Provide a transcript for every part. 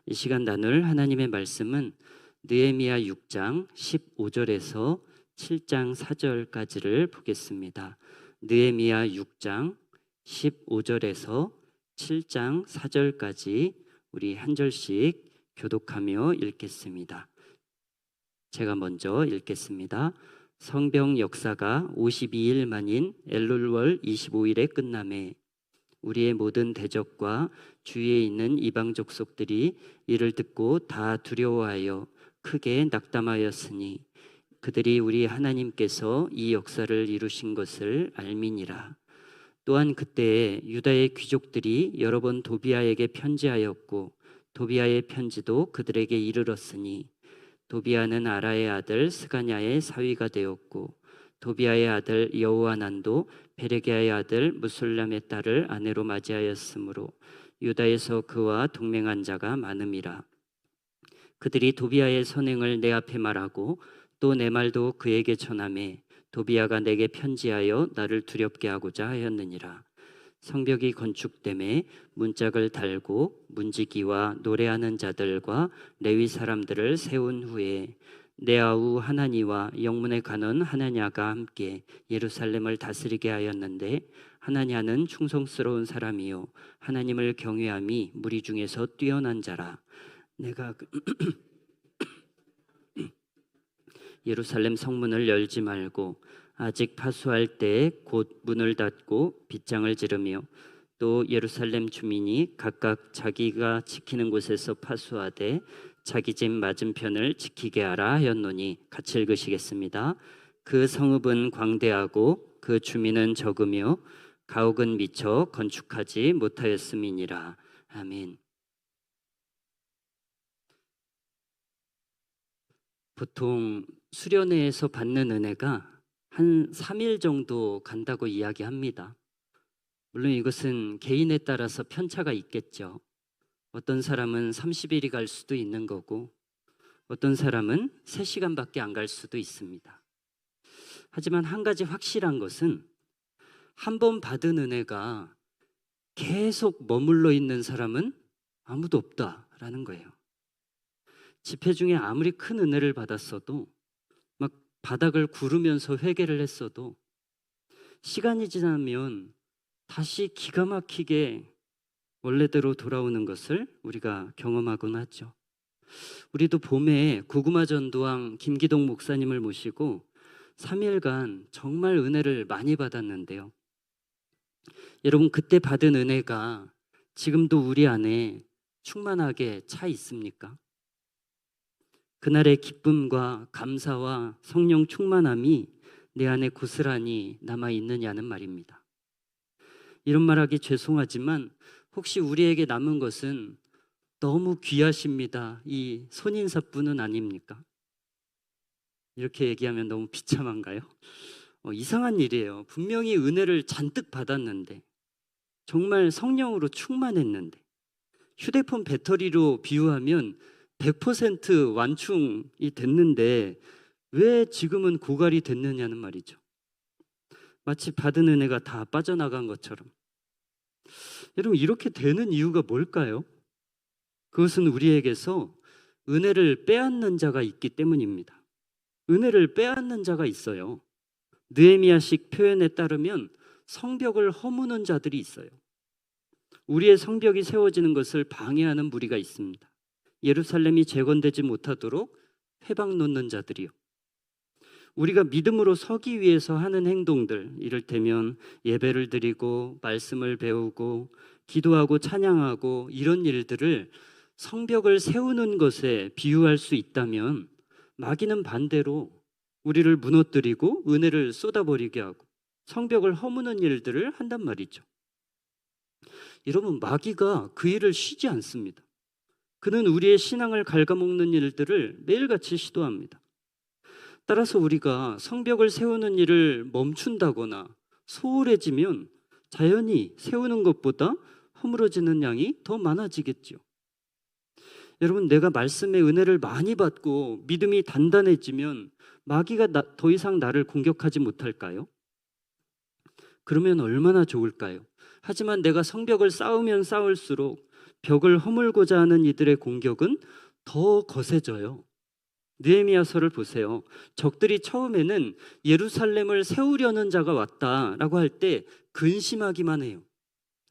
이 시간 나눌 하나님의 말씀은 느헤미야 6장 15절에서 7장 4절까지를 보겠습니다. 느헤미야 6장 15절에서 7장 4절까지 우리 한 절씩 교독하며 읽겠습니다. 제가 먼저 읽겠습니다. 성병 역사가 52일 만인 엘룰월 25일에 끝남에 우리의 모든 대적과 주위에 있는 이방 족속들이 이를 듣고 다 두려워하여 크게 낙담하였으니 그들이 우리 하나님께서 이 역사를 이루신 것을 알미니라. 또한 그때에 유다의 귀족들이 여러 번 도비아에게 편지하였고 도비아의 편지도 그들에게 이르렀으니 도비아는 아라의 아들 스가냐의 사위가 되었고 도비아의 아들 여호하난도 베레게아의 아들 무술람의 딸을 아내로 맞이하였으므로 유다에서 그와 동맹한 자가 많음이라. 그들이 도비아의 선행을 내 앞에 말하고 또 내 말도 그에게 전하매 도비아가 내게 편지하여 나를 두렵게 하고자 하였느니라. 성벽이 건축됨에 문짝을 달고 문지기와 노래하는 자들과 레위 사람들을 세운 후에 내 아우 하나니와 영문의 간원 하나냐가 함께 예루살렘을 다스리게 하였는데 하나냐는 충성스러운 사람이요 하나님을 경외함이 무리 중에서 뛰어난 자라. 내가 예루살렘 성문을 열지 말고 아직 파수할 때에 곧 문을 닫고 빗장을 지르며 또 예루살렘 주민이 각각 자기가 지키는 곳에서 파수하되 자기 집 맞은편을 지키게 하라 하였노니 같이 읽으시겠습니다. 그 성읍은 광대하고 그 주민은 적으며 가옥은 미처 건축하지 못하였음이니라. 아멘. 보통 수련회에서 받는 은혜가 한 3일 정도 간다고 이야기합니다. 물론 이것은 개인에 따라서 편차가 있겠죠. 어떤 사람은 30일이 갈 수도 있는 거고 어떤 사람은 3시간밖에 안 갈 수도 있습니다. 하지만 한 가지 확실한 것은 한 번 받은 은혜가 계속 머물러 있는 사람은 아무도 없다라는 거예요. 집회 중에 아무리 큰 은혜를 받았어도 막 바닥을 구르면서 회개를 했어도 시간이 지나면 다시 기가 막히게 원래대로 돌아오는 것을 우리가 경험하곤 하죠. 우리도 봄에 고구마 전도왕 김기동 목사님을 모시고 3일간 정말 은혜를 많이 받았는데요. 여러분 그때 받은 은혜가 지금도 우리 안에 충만하게 차 있습니까? 그날의 기쁨과 감사와 성령 충만함이 내 안에 고스란히 남아 있느냐는 말입니다. 이런 말하기 죄송하지만 혹시 우리에게 남은 것은 너무 귀하십니다. 이 손인사뿐은 아닙니까? 이렇게 얘기하면 너무 비참한가요? 이상한 일이에요. 분명히 은혜를 잔뜩 받았는데 정말 성령으로 충만했는데 휴대폰 배터리로 비유하면 100% 완충이 됐는데 왜 지금은 고갈이 됐느냐는 말이죠. 마치 받은 은혜가 다 빠져나간 것처럼. 여러분 이렇게 되는 이유가 뭘까요? 그것은 우리에게서 은혜를 빼앗는 자가 있기 때문입니다. 은혜를 빼앗는 자가 있어요. 느헤미야식 표현에 따르면 성벽을 허무는 자들이 있어요. 우리의 성벽이 세워지는 것을 방해하는 무리가 있습니다. 예루살렘이 재건되지 못하도록 회방 놓는 자들이요. 우리가 믿음으로 서기 위해서 하는 행동들, 이를테면 예배를 드리고 말씀을 배우고 기도하고 찬양하고 이런 일들을 성벽을 세우는 것에 비유할 수 있다면 마귀는 반대로 우리를 무너뜨리고 은혜를 쏟아버리게 하고 성벽을 허무는 일들을 한단 말이죠. 여러분 마귀가 그 일을 쉬지 않습니다. 그는 우리의 신앙을 갉아먹는 일들을 매일같이 시도합니다. 따라서 우리가 성벽을 세우는 일을 멈춘다거나 소홀해지면 자연히 세우는 것보다 허물어지는 양이 더 많아지겠죠. 여러분 내가 말씀의 은혜를 많이 받고 믿음이 단단해지면 마귀가 더 이상 나를 공격하지 못할까요? 그러면 얼마나 좋을까요? 하지만 내가 성벽을 쌓으면 쌓을수록 벽을 허물고자 하는 이들의 공격은 더 거세져요. 느헤미야서를 보세요. 적들이 처음에는 예루살렘을 세우려는 자가 왔다라고 할 때 근심하기만 해요.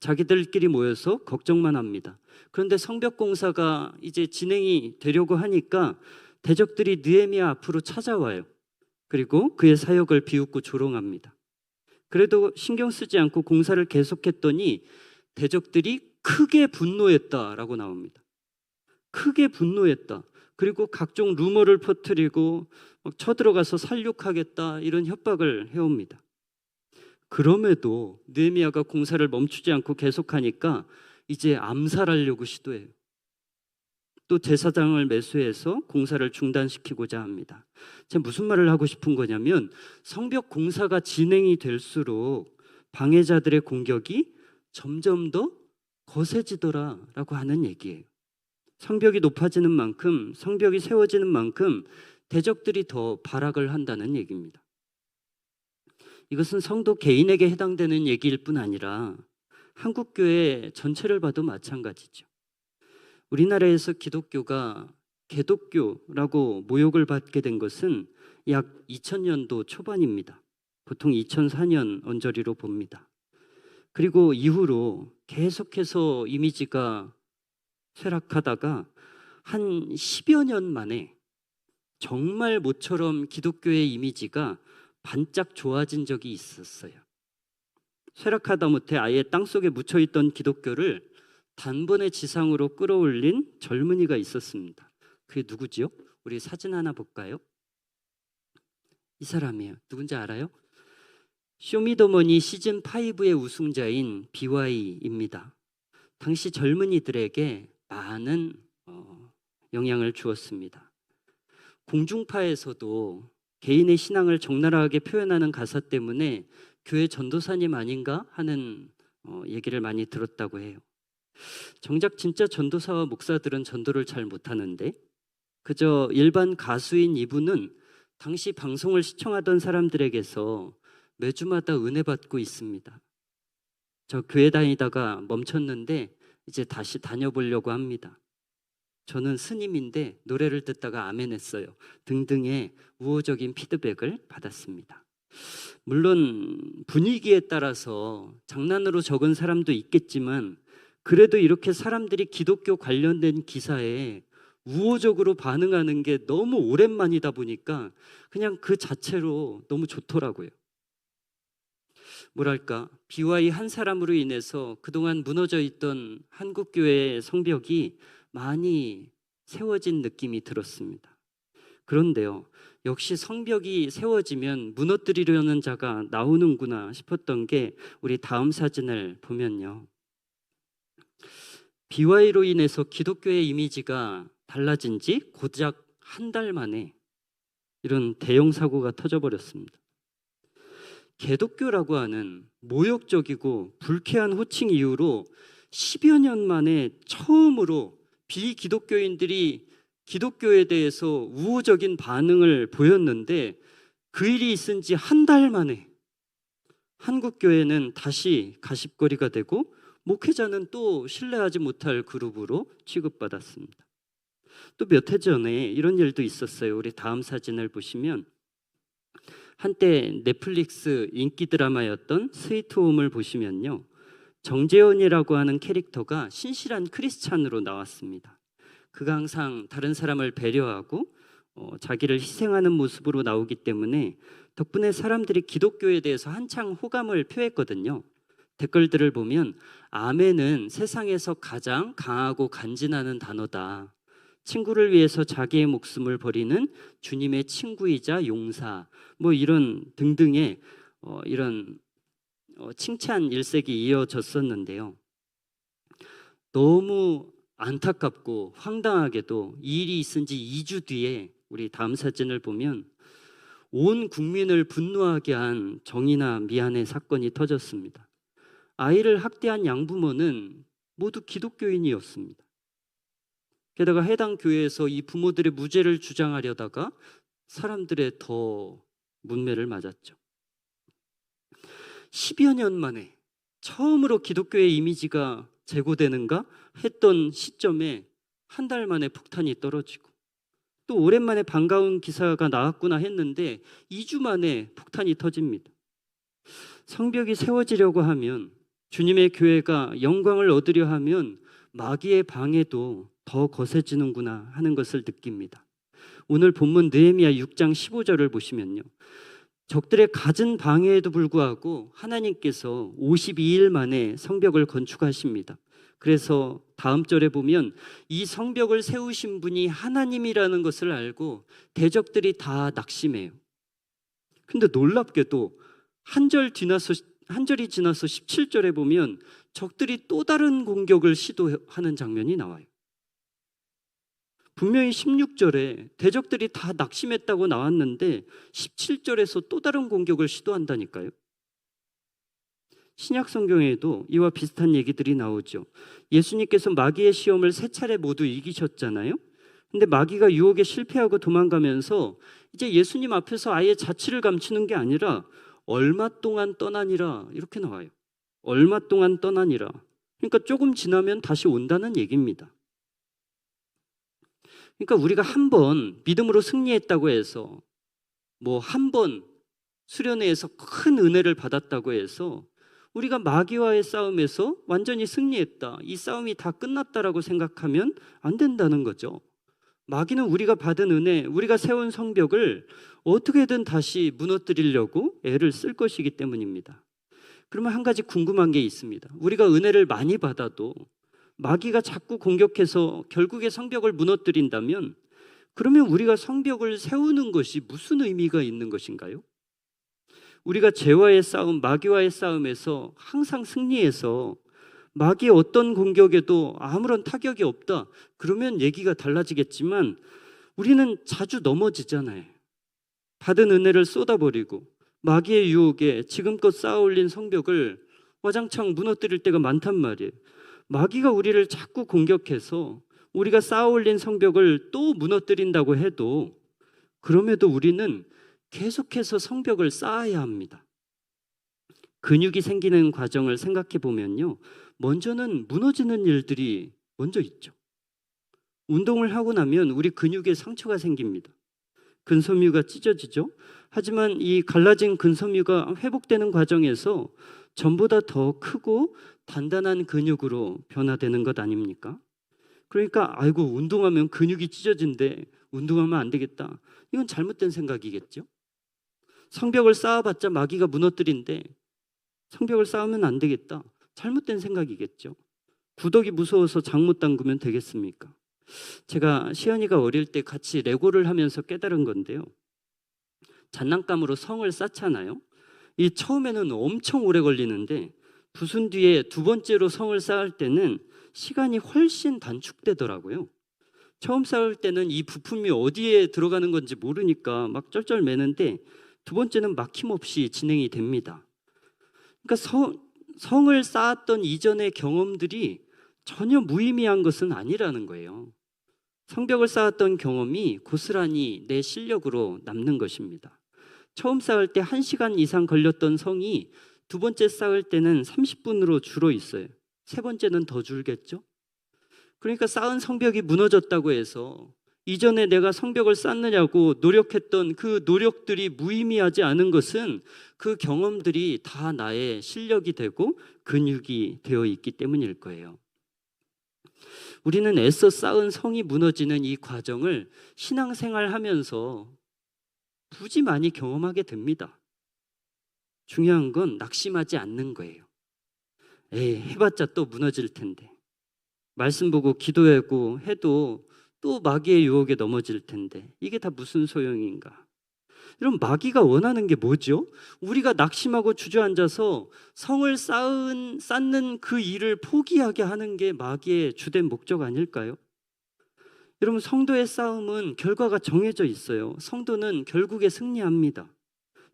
자기들끼리 모여서 걱정만 합니다. 그런데 성벽 공사가 이제 진행이 되려고 하니까 대적들이 느헤미야 앞으로 찾아와요. 그리고 그의 사역을 비웃고 조롱합니다. 그래도 신경 쓰지 않고 공사를 계속했더니 대적들이 크게 분노했다라고 나옵니다. 크게 분노했다. 그리고 각종 루머를 퍼뜨리고 쳐들어가서 살육하겠다 이런 협박을 해옵니다. 그럼에도 느헤미야가 공사를 멈추지 않고 계속하니까 이제 암살하려고 시도해요. 또 제사장을 매수해서 공사를 중단시키고자 합니다. 제가 무슨 말을 하고 싶은 거냐면 성벽 공사가 진행이 될수록 방해자들의 공격이 점점 더 거세지더라라고 하는 얘기예요. 성벽이 높아지는 만큼, 성벽이 세워지는 만큼 대적들이 더 발악을 한다는 얘기입니다. 이것은 성도 개인에게 해당되는 얘기일 뿐 아니라 한국교회 전체를 봐도 마찬가지죠. 우리나라에서 기독교가 개독교라고 모욕을 받게 된 것은 약 2000년도 초반입니다. 보통 2004년 언저리로 봅니다. 그리고 이후로 계속해서 이미지가 쇠락하다가 한 10여 년 만에 정말 모처럼 기독교의 이미지가 반짝 좋아진 적이 있었어요. 쇠락하다 못해 아예 땅속에 묻혀있던 기독교를 단번에 지상으로 끌어올린 젊은이가 있었습니다. 그게 누구지요? 우리 사진 하나 볼까요? 이 사람이에요. 누군지 알아요? 쇼미더머니 시즌5의 우승자인 BY입니다. 당시 젊은이들에게 많은 영향을 주었습니다. 공중파에서도 개인의 신앙을 적나라하게 표현하는 가사 때문에 교회 전도사님 아닌가 하는 얘기를 많이 들었다고 해요. 정작 진짜 전도사와 목사들은 전도를 잘 못하는데 그저 일반 가수인 이분은 당시 방송을 시청하던 사람들에게서 매주마다 은혜 받고 있습니다. 저 교회 다니다가 멈췄는데 이제 다시 다녀보려고 합니다. 저는 스님인데 노래를 듣다가 아멘 했어요. 등등의 우호적인 피드백을 받았습니다. 물론 분위기에 따라서 장난으로 적은 사람도 있겠지만 그래도 이렇게 사람들이 기독교 관련된 기사에 우호적으로 반응하는 게 너무 오랜만이다 보니까 그냥 그 자체로 너무 좋더라고요. 뭐랄까, BY 한 사람으로 인해서 그동안 무너져 있던 한국교회의 성벽이 많이 세워진 느낌이 들었습니다. 그런데요, 역시 성벽이 세워지면 무너뜨리려는 자가 나오는구나 싶었던 게 우리 다음 사진을 보면요. BY로 인해서 기독교의 이미지가 달라진 지 고작 한 달 만에 이런 대형 사고가 터져버렸습니다. 개독교라고 하는 모욕적이고 불쾌한 호칭 이후로 10여 년 만에 처음으로 비기독교인들이 기독교에 대해서 우호적인 반응을 보였는데 그 일이 있은 지 한 달 만에 한국교회는 다시 가십거리가 되고 목회자는 또 신뢰하지 못할 그룹으로 취급받았습니다. 또 몇 해 전에 이런 일도 있었어요. 우리 다음 사진을 보시면 한때 넷플릭스 인기 드라마였던 스위트홈을 보시면요, 정재현이라고 하는 캐릭터가 신실한 크리스찬으로 나왔습니다. 그가 항상 다른 사람을 배려하고 자기를 희생하는 모습으로 나오기 때문에 덕분에 사람들이 기독교에 대해서 한창 호감을 표했거든요. 댓글들을 보면 아멘은 세상에서 가장 강하고 간지나는 단어다. 친구를 위해서 자기의 목숨을 버리는 주님의 친구이자 용사, 뭐 이런 등등의 이런 칭찬 일색이 이어졌었는데요. 너무 안타깝고 황당하게도 이 일이 있은 지 2주 뒤에 우리 다음 사진을 보면 온 국민을 분노하게 한 정의나 미안의 사건이 터졌습니다. 아이를 학대한 양부모는 모두 기독교인이었습니다. 게다가 해당 교회에서 이 부모들의 무죄를 주장하려다가 사람들의 더 문매를 맞았죠. 10여 년 만에 처음으로 기독교의 이미지가 재고되는가 했던 시점에 한 달 만에 폭탄이 떨어지고, 또 오랜만에 반가운 기사가 나왔구나 했는데 2주 만에 폭탄이 터집니다. 성벽이 세워지려고 하면, 주님의 교회가 영광을 얻으려 하면 마귀의 방해도 더 거세지는구나 하는 것을 느낍니다. 오늘 본문 느헤미야 6장 15절을 보시면요, 적들의 갖은 방해에도 불구하고 하나님께서 52일 만에 성벽을 건축하십니다. 그래서 다음 절에 보면 이 성벽을 세우신 분이 하나님이라는 것을 알고 대적들이 다 낙심해요. 근데 놀랍게도 한 절이 지나서 17절에 보면 적들이 또 다른 공격을 시도하는 장면이 나와요. 분명히 16절에 대적들이 다 낙심했다고 나왔는데 17절에서 또 다른 공격을 시도한다니까요. 신약 성경에도 이와 비슷한 얘기들이 나오죠. 예수님께서 마귀의 시험을 3차례 모두 이기셨잖아요. 근데 마귀가 유혹에 실패하고 도망가면서 이제 예수님 앞에서 아예 자취를 감추는 게 아니라 얼마 동안 떠나니라 이렇게 나와요. 얼마 동안 떠나니라. 그러니까 조금 지나면 다시 온다는 얘기입니다. 그러니까 우리가 한 번 믿음으로 승리했다고 해서, 뭐 한 번 수련회에서 큰 은혜를 받았다고 해서 우리가 마귀와의 싸움에서 완전히 승리했다, 이 싸움이 다 끝났다라고 생각하면 안 된다는 거죠. 마귀는 우리가 받은 은혜, 우리가 세운 성벽을 어떻게든 다시 무너뜨리려고 애를 쓸 것이기 때문입니다. 그러면 한 가지 궁금한 게 있습니다. 우리가 은혜를 많이 받아도 마귀가 자꾸 공격해서 결국에 성벽을 무너뜨린다면, 그러면 우리가 성벽을 세우는 것이 무슨 의미가 있는 것인가요? 우리가 죄와의 싸움, 마귀와의 싸움에서 항상 승리해서 마귀의 어떤 공격에도 아무런 타격이 없다, 그러면 얘기가 달라지겠지만 우리는 자주 넘어지잖아요. 받은 은혜를 쏟아버리고 마귀의 유혹에 지금껏 쌓아올린 성벽을 와장창 무너뜨릴 때가 많단 말이에요. 마귀가 우리를 자꾸 공격해서 우리가 쌓아올린 성벽을 또 무너뜨린다고 해도, 그럼에도 우리는 계속해서 성벽을 쌓아야 합니다. 근육이 생기는 과정을 생각해 보면요, 먼저는 무너지는 일들이 먼저 있죠. 운동을 하고 나면 우리 근육에 상처가 생깁니다. 근섬유가 찢어지죠. 하지만 이 갈라진 근섬유가 회복되는 과정에서 전보다 더 크고 단단한 근육으로 변화되는 것 아닙니까? 그러니까 아이고, 운동하면 근육이 찢어진대, 운동하면 안 되겠다, 이건 잘못된 생각이겠죠. 성벽을 쌓아봤자 마귀가 무너뜨린데 성벽을 쌓으면 안 되겠다, 잘못된 생각이겠죠. 구더기 무서워서 장 못 담그면 되겠습니까? 제가 시연이가 어릴 때 같이 레고를 하면서 깨달은 건데요, 장난감으로 성을 쌓잖아요. 이 처음에는 엄청 오래 걸리는데 부순 뒤에 두 번째로 성을 쌓을 때는 시간이 훨씬 단축되더라고요. 처음 쌓을 때는 이 부품이 어디에 들어가는 건지 모르니까 막 쩔쩔매는데 두 번째는 막힘없이 진행이 됩니다. 그러니까 성을 쌓았던 이전의 경험들이 전혀 무의미한 것은 아니라는 거예요. 성벽을 쌓았던 경험이 고스란히 내 실력으로 남는 것입니다. 처음 쌓을 때 1시간 이상 걸렸던 성이 두 번째 쌓을 때는 30분으로 줄어 있어요. 세 번째는 더 줄겠죠? 그러니까 쌓은 성벽이 무너졌다고 해서 이전에 내가 성벽을 쌓느냐고 노력했던 그 노력들이 무의미하지 않은 것은 그 경험들이 다 나의 실력이 되고 근육이 되어 있기 때문일 거예요. 우리는 애써 쌓은 성이 무너지는 이 과정을 신앙생활 하면서 부지 많이 경험하게 됩니다. 중요한 건 낙심하지 않는 거예요. 에이, 해봤자 또 무너질 텐데, 말씀 보고 기도하고 해도 또 마귀의 유혹에 넘어질 텐데 이게 다 무슨 소용인가? 여러분, 마귀가 원하는 게 뭐죠? 우리가 낙심하고 주저앉아서 성을 쌓는 그 일을 포기하게 하는 게 마귀의 주된 목적 아닐까요? 여러분, 성도의 싸움은 결과가 정해져 있어요. 성도는 결국에 승리합니다.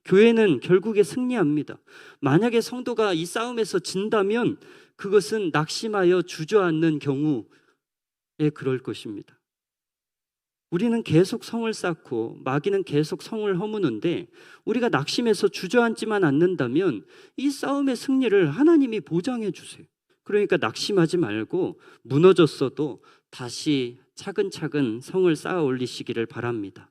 교회는 결국에 승리합니다. 만약에 성도가 이 싸움에서 진다면 그것은 낙심하여 주저앉는 경우에 그럴 것입니다. 우리는 계속 성을 쌓고 마귀는 계속 성을 허무는데 우리가 낙심해서 주저앉지만 않는다면 이 싸움의 승리를 하나님이 보장해 주세요. 그러니까 낙심하지 말고 무너졌어도 다시 차근차근 성을 쌓아 올리시기를 바랍니다.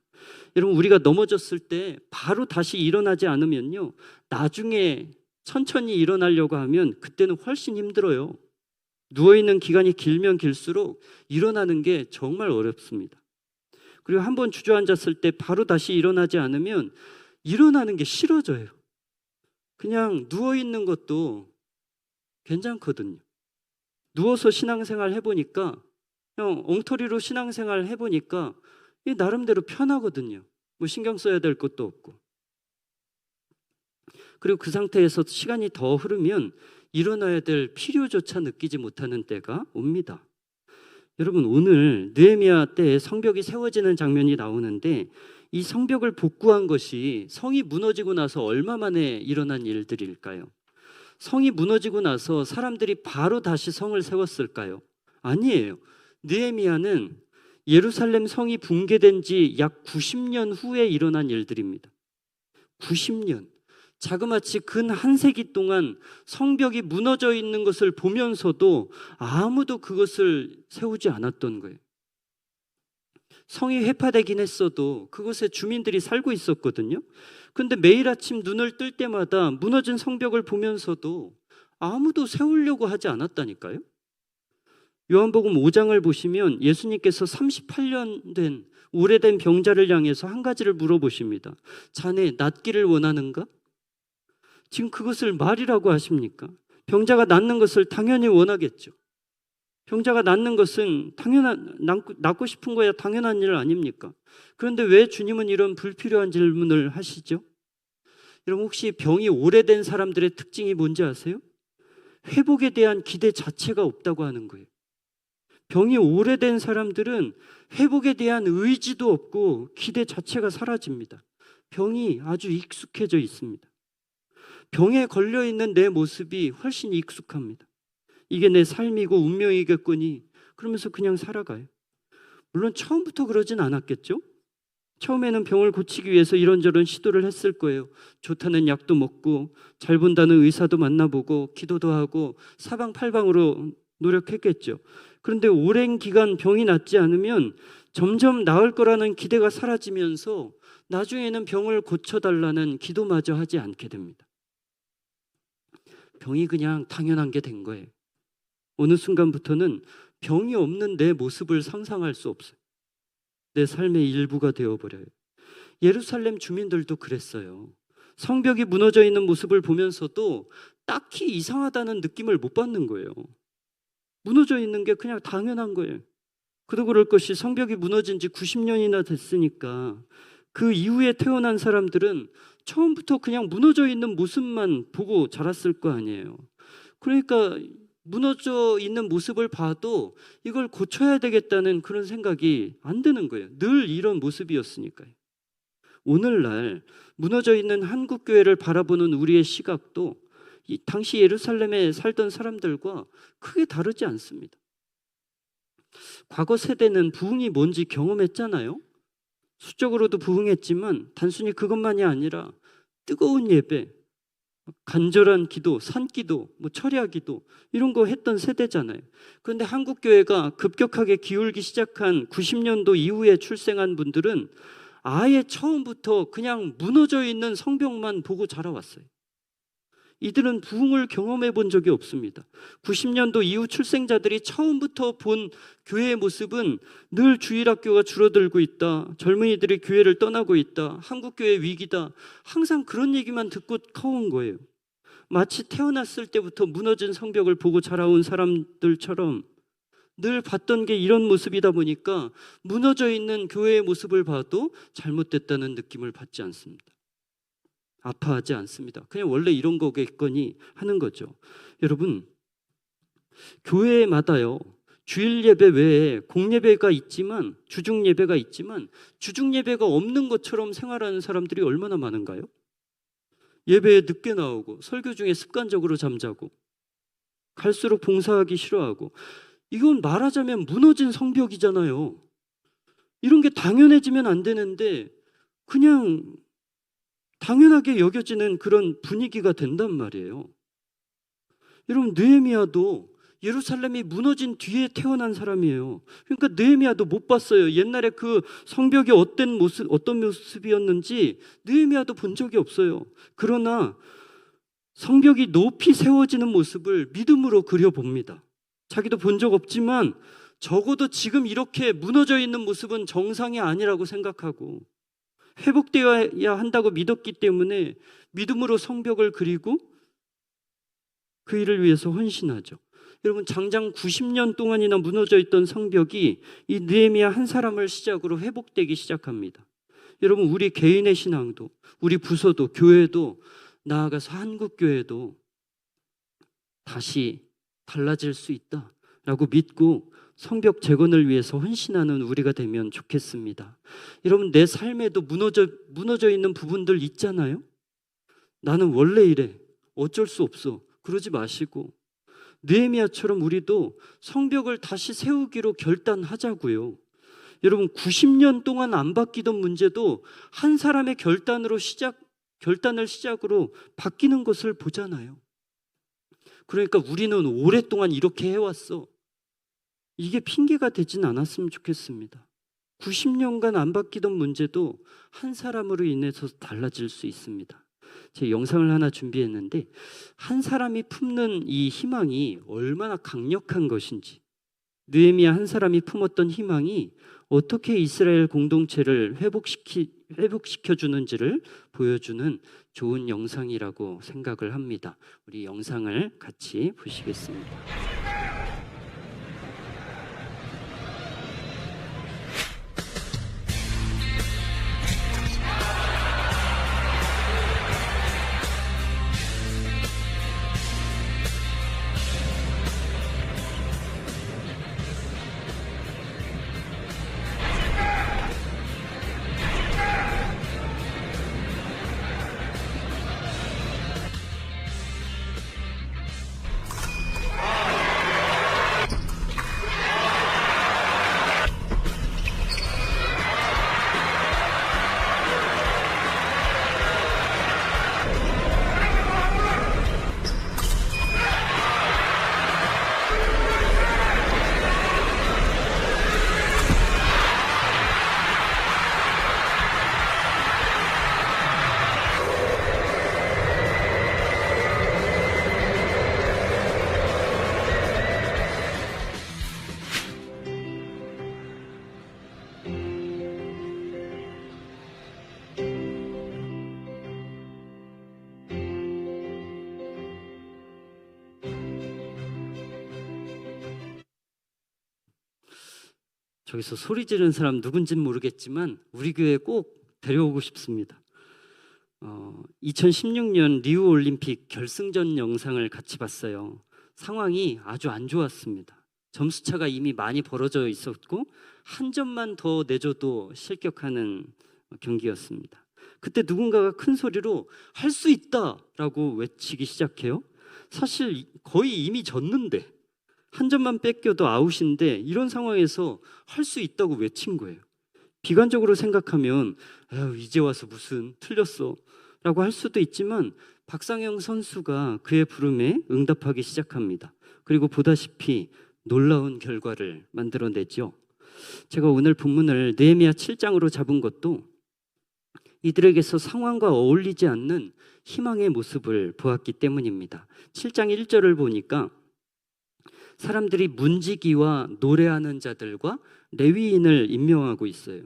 여러분, 우리가 넘어졌을 때 바로 다시 일어나지 않으면요, 나중에 천천히 일어나려고 하면 그때는 훨씬 힘들어요. 누워있는 기간이 길면 길수록 일어나는 게 정말 어렵습니다. 그리고 한번 주저앉았을 때 바로 다시 일어나지 않으면 일어나는 게 싫어져요. 그냥 누워있는 것도 괜찮거든요. 누워서 신앙생활 해보니까, 그냥 엉터리로 신앙생활 해보니까 이게 나름대로 편하거든요. 뭐 신경 써야 될 것도 없고. 그리고 그 상태에서 시간이 더 흐르면 일어나야 될 필요조차 느끼지 못하는 때가 옵니다. 여러분, 오늘 느헤미야 때에 성벽이 세워지는 장면이 나오는데, 이 성벽을 복구한 것이 성이 무너지고 나서 얼마 만에 일어난 일들일까요? 성이 무너지고 나서 사람들이 바로 다시 성을 세웠을까요? 아니에요. 느헤미야는 예루살렘 성이 붕괴된 지 약 90년 후에 일어난 일들입니다. 90년. 자그마치 근 한 세기 동안 성벽이 무너져 있는 것을 보면서도 아무도 그것을 세우지 않았던 거예요. 성이 회파되긴 했어도 그곳에 주민들이 살고 있었거든요. 그런데 매일 아침 눈을 뜰 때마다 무너진 성벽을 보면서도 아무도 세우려고 하지 않았다니까요. 요한복음 5장을 보시면 예수님께서 38년 된 오래된 병자를 향해서 한 가지를 물어보십니다. 자네 낫기를 원하는가? 지금 그것을 말이라고 하십니까? 병자가 낫는 것을 당연히 원하겠죠. 병자가 낫는 것은 낫고 싶은 거야 당연한 일 아닙니까? 그런데 왜 주님은 이런 불필요한 질문을 하시죠? 여러분, 혹시 병이 오래된 사람들의 특징이 뭔지 아세요? 회복에 대한 기대 자체가 없다고 하는 거예요. 병이 오래된 사람들은 회복에 대한 의지도 없고 기대 자체가 사라집니다. 병이 아주 익숙해져 있습니다. 병에 걸려있는 내 모습이 훨씬 익숙합니다. 이게 내 삶이고 운명이겠거니 그러면서 그냥 살아가요. 물론 처음부터 그러진 않았겠죠? 처음에는 병을 고치기 위해서 이런저런 시도를 했을 거예요. 좋다는 약도 먹고 잘 본다는 의사도 만나보고 기도도 하고 사방팔방으로 노력했겠죠. 그런데 오랜 기간 병이 낫지 않으면 점점 나을 거라는 기대가 사라지면서 나중에는 병을 고쳐달라는 기도마저 하지 않게 됩니다. 병이 그냥 당연한 게 된 거예요. 어느 순간부터는 병이 없는 내 모습을 상상할 수 없어요. 내 삶의 일부가 되어버려요. 예루살렘 주민들도 그랬어요. 성벽이 무너져 있는 모습을 보면서도 딱히 이상하다는 느낌을 못 받는 거예요. 무너져 있는 게 그냥 당연한 거예요. 그도 그럴 것이 성벽이 무너진 지 90년이나 됐으니까 그 이후에 태어난 사람들은 처음부터 그냥 무너져 있는 모습만 보고 자랐을 거 아니에요. 그러니까 무너져 있는 모습을 봐도 이걸 고쳐야 되겠다는 그런 생각이 안 드는 거예요. 늘 이런 모습이었으니까요. 오늘날 무너져 있는 한국 교회를 바라보는 우리의 시각도 당시 예루살렘에 살던 사람들과 크게 다르지 않습니다. 과거 세대는 부흥이 뭔지 경험했잖아요. 수적으로도 부흥했지만 단순히 그것만이 아니라 뜨거운 예배, 간절한 기도, 산기도, 철야기도 이런 거 했던 세대잖아요. 그런데 한국 교회가 급격하게 기울기 시작한 90년도 이후에 출생한 분들은 아예 처음부터 그냥 무너져 있는 성벽만 보고 자라왔어요. 이들은 부흥을 경험해 본 적이 없습니다. 90년도 이후 출생자들이 처음부터 본 교회의 모습은 늘 주일학교가 줄어들고 있다, 젊은이들이 교회를 떠나고 있다, 한국교회 위기다, 항상 그런 얘기만 듣고 커온 거예요. 마치 태어났을 때부터 무너진 성벽을 보고 자라온 사람들처럼 늘 봤던 게 이런 모습이다 보니까 무너져 있는 교회의 모습을 봐도 잘못됐다는 느낌을 받지 않습니다. 아파하지 않습니다. 그냥 원래 이런 거겠거니 하는 거죠. 여러분, 교회마다요, 주일 예배 외에 공예배가 있지만, 주중 예배가 있지만 주중 예배가 없는 것처럼 생활하는 사람들이 얼마나 많은가요? 예배에 늦게 나오고 설교 중에 습관적으로 잠자고 갈수록 봉사하기 싫어하고, 이건 말하자면 무너진 성벽이잖아요. 이런 게 당연해지면 안 되는데 그냥 당연하게 여겨지는 그런 분위기가 된단 말이에요. 여러분, 느헤미야도 예루살렘이 무너진 뒤에 태어난 사람이에요. 그러니까 느헤미야도 못 봤어요. 옛날에 그 성벽이 어떤 모습이었는지 느헤미야도 본 적이 없어요. 그러나 성벽이 높이 세워지는 모습을 믿음으로 그려봅니다. 자기도 본 적 없지만 적어도 지금 이렇게 무너져 있는 모습은 정상이 아니라고 생각하고 회복되어야 한다고 믿었기 때문에 믿음으로 성벽을 그리고 그 일을 위해서 헌신하죠. 여러분, 장장 90년 동안이나 무너져 있던 성벽이 이 느헤미야 한 사람을 시작으로 회복되기 시작합니다. 여러분, 우리 개인의 신앙도, 우리 부서도, 교회도, 나아가서 한국교회도 다시 달라질 수 있다라고 믿고 성벽 재건을 위해서 헌신하는 우리가 되면 좋겠습니다. 여러분, 내 삶에도 무너져 있는 부분들 있잖아요. 나는 원래 이래, 어쩔 수 없어, 그러지 마시고 느헤미야처럼 우리도 성벽을 다시 세우기로 결단하자고요. 여러분, 90년 동안 안 바뀌던 문제도 한 사람의 결단을 시작으로 바뀌는 것을 보잖아요. 그러니까 우리는 오랫동안 이렇게 해왔어, 이게 핑계가 되진 않았으면 좋겠습니다. 90년간 안 바뀌던 문제도 한 사람으로 인해서 달라질 수 있습니다. 제 영상을 하나 준비했는데 한 사람이 품는 이 희망이 얼마나 강력한 것인지, 느헤미야 한 사람이 품었던 희망이 어떻게 이스라엘 공동체를 회복시켜 주는지를 보여주는 좋은 영상이라고 생각을 합니다. 우리 영상을 같이 보시겠습니다. 저기서 소리 지르는 사람 누군지는 모르겠지만 우리 교회에 꼭 데려오고 싶습니다. 2016년 리우 올림픽 결승전 영상을 같이 봤어요. 상황이 아주 안 좋았습니다. 점수차가 이미 많이 벌어져 있었고 한 점만 더 내줘도 실격하는 경기였습니다. 그때 누군가가 큰 소리로 할 수 있다라고 외치기 시작해요. 사실 거의 이미 졌는데, 한 점만 뺏겨도 아웃인데 이런 상황에서 할 수 있다고 외친 거예요. 비관적으로 생각하면 이제 와서 무슨 틀렸어 라고 할 수도 있지만 박상영 선수가 그의 부름에 응답하기 시작합니다. 그리고 보다시피 놀라운 결과를 만들어내죠. 제가 오늘 본문을 느헤미야 7장으로 잡은 것도 이들에게서 상황과 어울리지 않는 희망의 모습을 보았기 때문입니다. 7장 1절을 보니까 사람들이 문지기와 노래하는 자들과 레위인을 임명하고 있어요.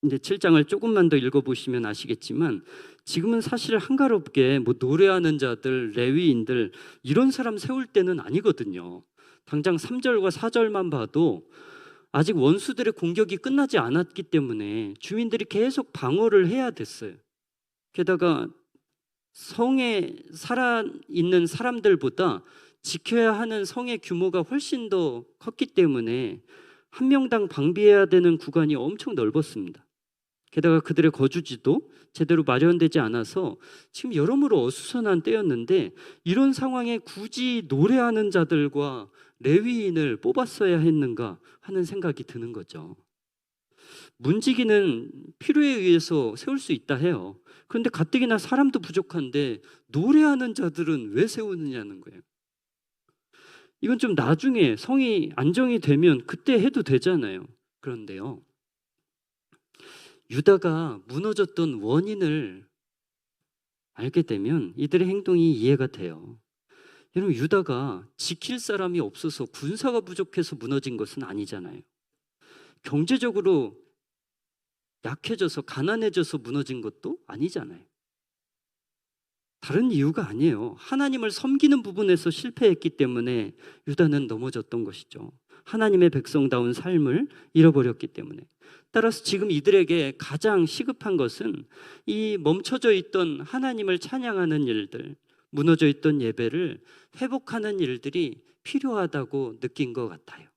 이제 7장을 조금만 더 읽어보시면 아시겠지만 지금은 사실 한가롭게 노래하는 자들, 레위인들 이런 사람 세울 때는 아니거든요. 당장 3절과 4절만 봐도 아직 원수들의 공격이 끝나지 않았기 때문에 주민들이 계속 방어를 해야 됐어요. 게다가 성에 살아있는 사람들보다 지켜야 하는 성의 규모가 훨씬 더 컸기 때문에 한 명당 방비해야 되는 구간이 엄청 넓었습니다. 게다가 그들의 거주지도 제대로 마련되지 않아서 지금 여러모로 어수선한 때였는데 이런 상황에 굳이 노래하는 자들과 레위인을 뽑았어야 했는가 하는 생각이 드는 거죠. 문지기는 필요에 의해서 세울 수 있다 해요. 그런데 가뜩이나 사람도 부족한데 노래하는 자들은 왜 세우느냐는 거예요. 이건 좀 나중에 성이 안정이 되면 그때 해도 되잖아요. 그런데요, 유다가 무너졌던 원인을 알게 되면 이들의 행동이 이해가 돼요. 여러분, 유다가 지킬 사람이 없어서 군사가 부족해서 무너진 것은 아니잖아요. 경제적으로 약해져서 가난해져서 무너진 것도 아니잖아요. 다른 이유가 아니에요. 하나님을 섬기는 부분에서 실패했기 때문에 유다는 넘어졌던 것이죠. 하나님의 백성다운 삶을 잃어버렸기 때문에. 따라서 지금 이들에게 가장 시급한 것은 이 멈춰져 있던 하나님을 찬양하는 일들, 무너져 있던 예배를 회복하는 일들이 필요하다고 느낀 것 같아요.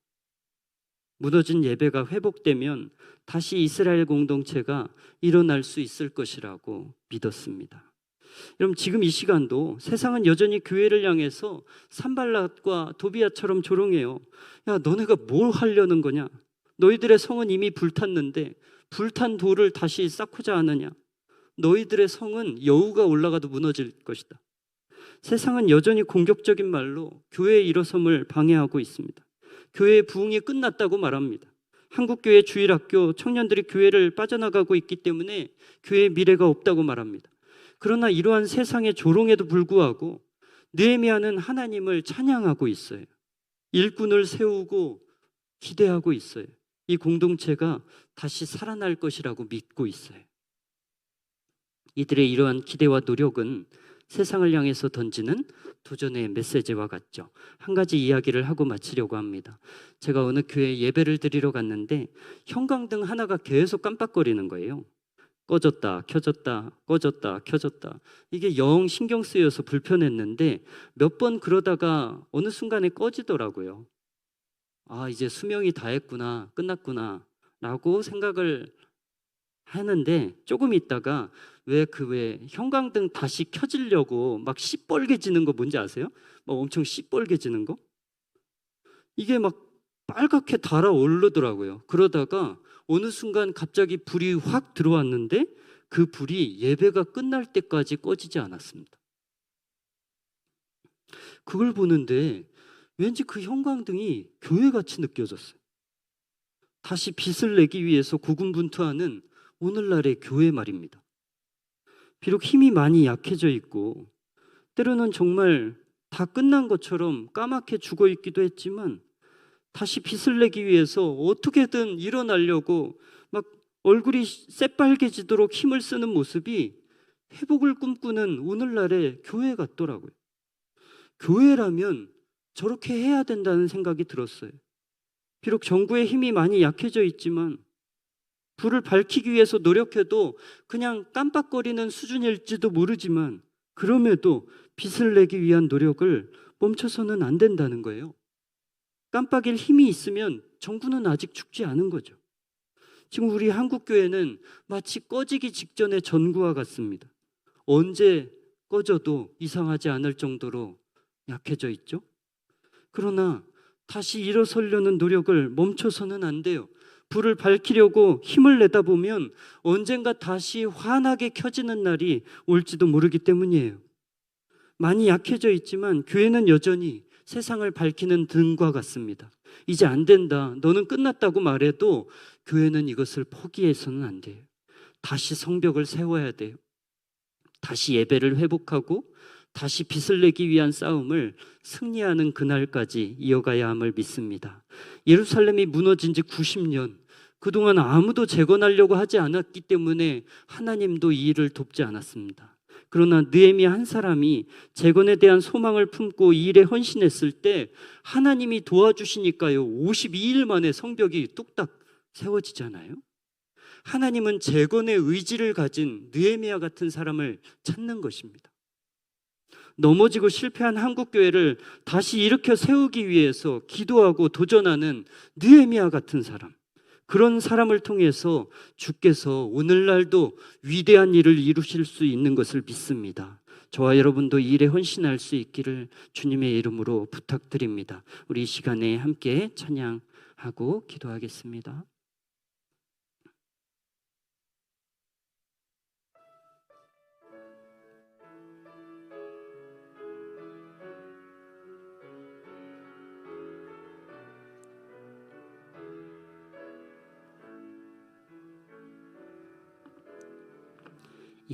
무너진 예배가 회복되면 다시 이스라엘 공동체가 일어날 수 있을 것이라고 믿었습니다. 여러분, 지금 이 시간도 세상은 여전히 교회를 향해서 산발랏과 도비아처럼 조롱해요. 야, 너네가 뭘 하려는 거냐? 너희들의 성은 이미 불탔는데 불탄 돌을 다시 쌓고자 하느냐? 너희들의 성은 여우가 올라가도 무너질 것이다. 세상은 여전히 공격적인 말로 교회의 일어섬을 방해하고 있습니다. 교회의 부흥이 끝났다고 말합니다. 한국교회 주일학교 청년들이 교회를 빠져나가고 있기 때문에 교회의 미래가 없다고 말합니다. 그러나 이러한 세상의 조롱에도 불구하고 느헤미야는 하나님을 찬양하고 있어요. 일꾼을 세우고 기대하고 있어요. 이 공동체가 다시 살아날 것이라고 믿고 있어요. 이들의 이러한 기대와 노력은 세상을 향해서 던지는 도전의 메시지와 같죠. 한 가지 이야기를 하고 마치려고 합니다. 제가 어느 교회에 예배를 드리러 갔는데 형광등 하나가 계속 깜빡거리는 거예요. 꺼졌다 켜졌다 꺼졌다 켜졌다. 이게 영 신경 쓰여서 불편했는데 몇 번 그러다가 어느 순간에 꺼지더라고요. 아, 이제 수명이 다했구나, 끝났구나 라고 생각을 하는데 조금 있다가 왜 형광등 다시 켜지려고 막 시뻘개지는 거 뭔지 아세요? 막 엄청 시뻘개지는 거? 이게 막 빨갛게 달아오르더라고요. 그러다가 어느 순간 갑자기 불이 확 들어왔는데 그 불이 예배가 끝날 때까지 꺼지지 않았습니다. 그걸 보는데 왠지 그 형광등이 교회같이 느껴졌어요. 다시 빛을 내기 위해서 고군분투하는 오늘날의 교회 말입니다. 비록 힘이 많이 약해져 있고 때로는 정말 다 끝난 것처럼 까맣게 죽어 있기도 했지만 다시 빛을 내기 위해서 어떻게든 일어나려고 막 얼굴이 새빨개지도록 힘을 쓰는 모습이 회복을 꿈꾸는 오늘날의 교회 같더라고요. 교회라면 저렇게 해야 된다는 생각이 들었어요. 비록 정부의 힘이 많이 약해져 있지만 불을 밝히기 위해서 노력해도 그냥 깜빡거리는 수준일지도 모르지만 그럼에도 빛을 내기 위한 노력을 멈춰서는 안 된다는 거예요. 깜빡일 힘이 있으면 정부는 아직 죽지 않은 거죠. 지금 우리 한국교회는 마치 꺼지기 직전의 전구와 같습니다. 언제 꺼져도 이상하지 않을 정도로 약해져 있죠. 그러나 다시 일어서려는 노력을 멈춰서는 안 돼요. 불을 밝히려고 힘을 내다 보면 언젠가 다시 환하게 켜지는 날이 올지도 모르기 때문이에요. 많이 약해져 있지만 교회는 여전히 세상을 밝히는 등과 같습니다. 이제 안 된다, 너는 끝났다고 말해도 교회는 이것을 포기해서는 안 돼요. 다시 성벽을 세워야 돼요. 다시 예배를 회복하고 다시 빛을 내기 위한 싸움을 승리하는 그날까지 이어가야 함을 믿습니다. 예루살렘이 무너진 지 90년, 그동안 아무도 재건하려고 하지 않았기 때문에 하나님도 이 일을 돕지 않았습니다. 그러나 느헤미야 한 사람이 재건에 대한 소망을 품고 이 일에 헌신했을 때 하나님이 도와주시니까요, 52일 만에 성벽이 뚝딱 세워지잖아요. 하나님은 재건의 의지를 가진 느헤미야 같은 사람을 찾는 것입니다. 넘어지고 실패한 한국교회를 다시 일으켜 세우기 위해서 기도하고 도전하는 느헤미야 같은 사람, 그런 사람을 통해서 주께서 오늘날도 위대한 일을 이루실 수 있는 것을 믿습니다. 저와 여러분도 이 일에 헌신할 수 있기를 주님의 이름으로 부탁드립니다. 우리 이 시간에 함께 찬양하고 기도하겠습니다.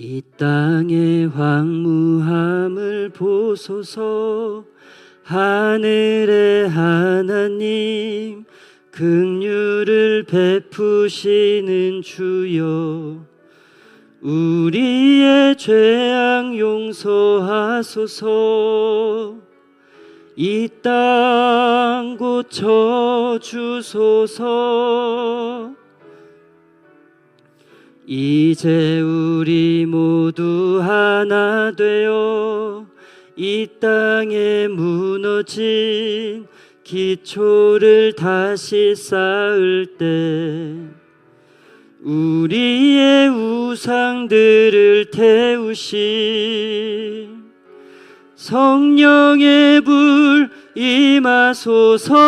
이 땅의 황무함을 보소서. 하늘의 하나님, 긍휼을 베푸시는 주여, 우리의 죄악 용서하소서. 이 땅 고쳐 주소서. 이제 우리 모두 하나 되어 이 땅에 무너진 기초를 다시 쌓을 때 우리의 우상들을 태우시 성령의 불 임하소서.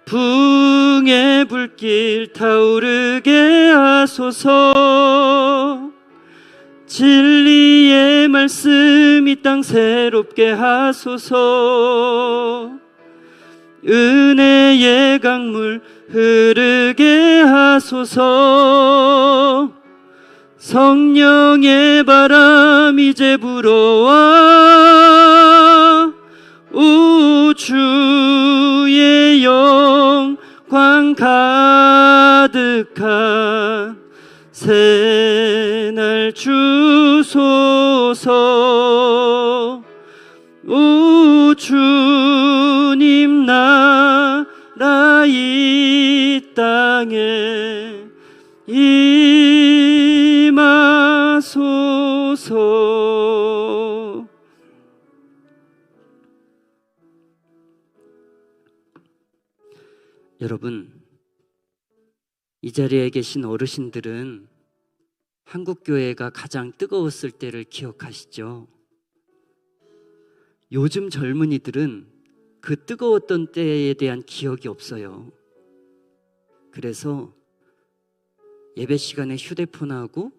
붕의 불길 타오르게 하소서. 진리의 말씀 이 땅 새롭게 하소서. 은혜의 강물 흐르게 하소서. 성령의 바람 이제 불어와 오 주의 영광 가득한 새날 주소서. 오 주님 나라 이 땅에 임하소서. 여러분, 이 자리에 계신 어르신들은 한국교회가 가장 뜨거웠을 때를 기억하시죠? 요즘 젊은이들은 그 뜨거웠던 때에 대한 기억이 없어요. 그래서 예배 시간에 휴대폰하고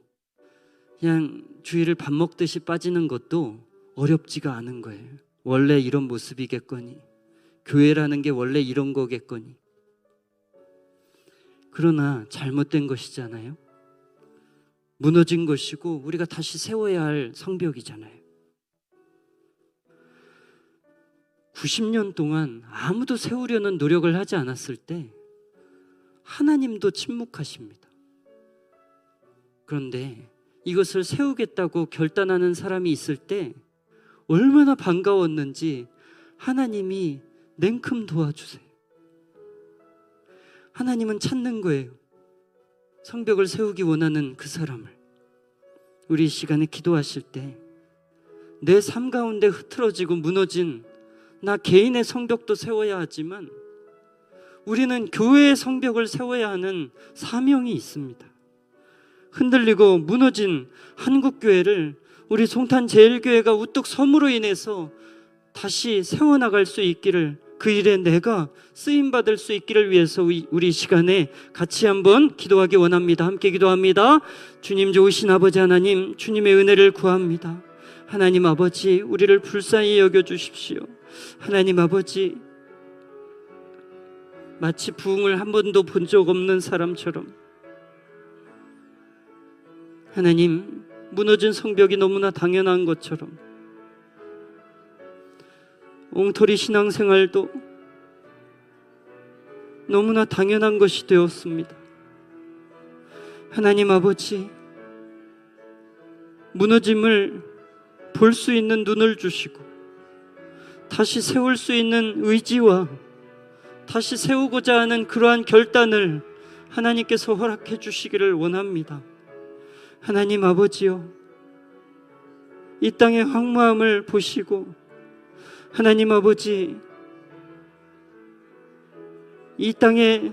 그냥 주일을 밥 먹듯이 빠지는 것도 어렵지가 않은 거예요. 원래 이런 모습이겠거니, 교회라는 게 원래 이런 거겠거니. 그러나 잘못된 것이잖아요. 무너진 것이고 우리가 다시 세워야 할 성벽이잖아요. 90년 동안 아무도 세우려는 노력을 하지 않았을 때 하나님도 침묵하십니다. 그런데 이것을 세우겠다고 결단하는 사람이 있을 때 얼마나 반가웠는지 하나님이 냉큼 도와주세요. 하나님은 찾는 거예요. 성벽을 세우기 원하는 그 사람을. 우리 이 시간에 기도하실 때 내 삶 가운데 흐트러지고 무너진 나 개인의 성벽도 세워야 하지만 우리는 교회의 성벽을 세워야 하는 사명이 있습니다. 흔들리고 무너진 한국교회를 우리 송탄제일교회가 우뚝 섬으로 인해서 다시 세워나갈 수 있기를, 그 일에 내가 쓰임받을 수 있기를 위해서 우리 시간에 같이 한번 기도하기 원합니다. 함께 기도합니다. 주님 좋으신 아버지 하나님, 주님의 은혜를 구합니다. 하나님 아버지, 우리를 불쌍히 여겨주십시오. 하나님 아버지, 마치 부흥을 한 번도 본 적 없는 사람처럼 하나님, 무너진 성벽이 너무나 당연한 것처럼 엉터리 신앙생활도 너무나 당연한 것이 되었습니다. 하나님 아버지, 무너짐을 볼 수 있는 눈을 주시고 다시 세울 수 있는 의지와 다시 세우고자 하는 그러한 결단을 하나님께서 허락해 주시기를 원합니다. 하나님 아버지요, 이 땅의 황무함을 보시고 하나님 아버지, 이 땅에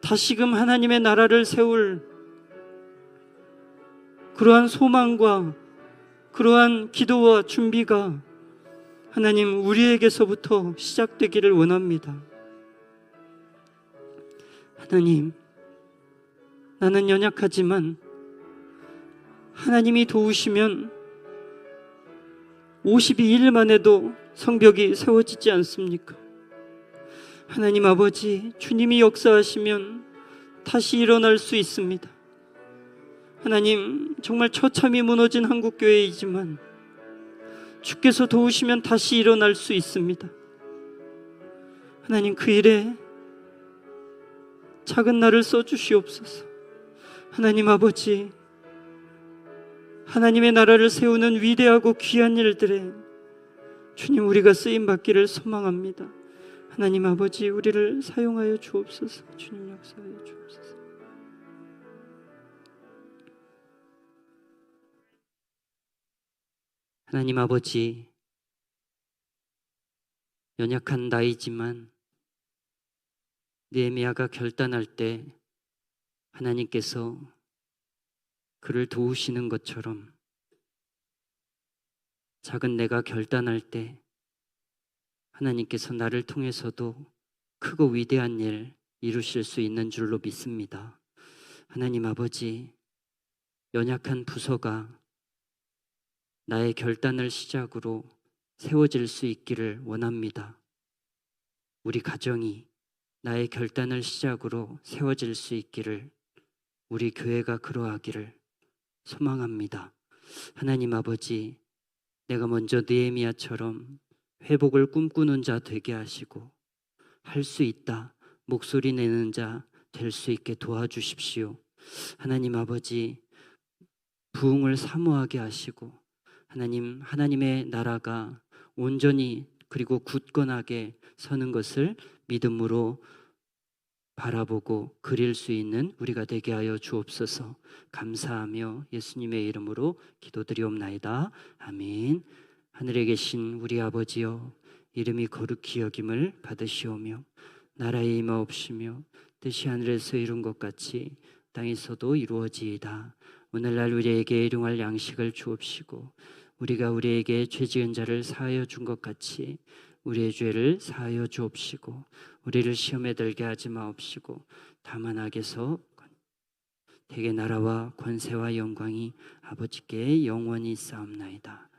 다시금 하나님의 나라를 세울 그러한 소망과 그러한 기도와 준비가 하나님 우리에게서부터 시작되기를 원합니다. 하나님, 나는 연약하지만 하나님이 도우시면 52일 만에도 성벽이 세워지지 않습니까? 하나님 아버지, 주님이 역사하시면 다시 일어날 수 있습니다. 하나님, 정말 처참히 무너진 한국교회이지만 주께서 도우시면 다시 일어날 수 있습니다. 하나님, 그 일에 작은 나를 써주시옵소서. 하나님 아버지, 하나님의 나라를 세우는 위대하고 귀한 일들에 주님, 우리가 쓰임받기를 소망합니다. 하나님 아버지, 우리를 사용하여 주옵소서. 주님, 역사하여 주옵소서. 하나님 아버지, 연약한 나이지만 느헤미야가 결단할 때 하나님께서 그를 도우시는 것처럼 작은 내가 결단할 때 하나님께서 나를 통해서도 크고 위대한 일 이루실 수 있는 줄로 믿습니다. 하나님 아버지, 연약한 부서가 나의 결단을 시작으로 세워질 수 있기를 원합니다. 우리 가정이 나의 결단을 시작으로 세워질 수 있기를, 우리 교회가 그러하기를 소망합니다. 하나님 아버지, 내가 먼저 느헤미야처럼 회복을 꿈꾸는 자 되게 하시고 할 수 있다 목소리 내는 자 될 수 있게 도와주십시오. 하나님 아버지, 부흥을 사모하게 하시고 하나님, 하나님의 나라가 온전히 그리고 굳건하게 서는 것을 믿음으로 바라보고 그릴 수 있는 우리가 되게 하여 주옵소서. 감사하며 예수님의 이름으로 기도드리옵나이다. 아멘. 하늘에 계신 우리 아버지여, 이름이 거룩히 여김을 받으시오며 나라에 임하옵시며 뜻이 하늘에서 이룬 것 같이 땅에서도 이루어지이다. 오늘날 우리에게 일용할 양식을 주옵시고 우리가 우리에게 죄 지은 자를 사하여 준 것 같이 우리의 죄를 사하여 주옵시고 우리를 시험에 들게 하지 마옵시고 다만 악에서 대개 나라와 권세와 영광이 아버지께 영원히 쌓옵나이다.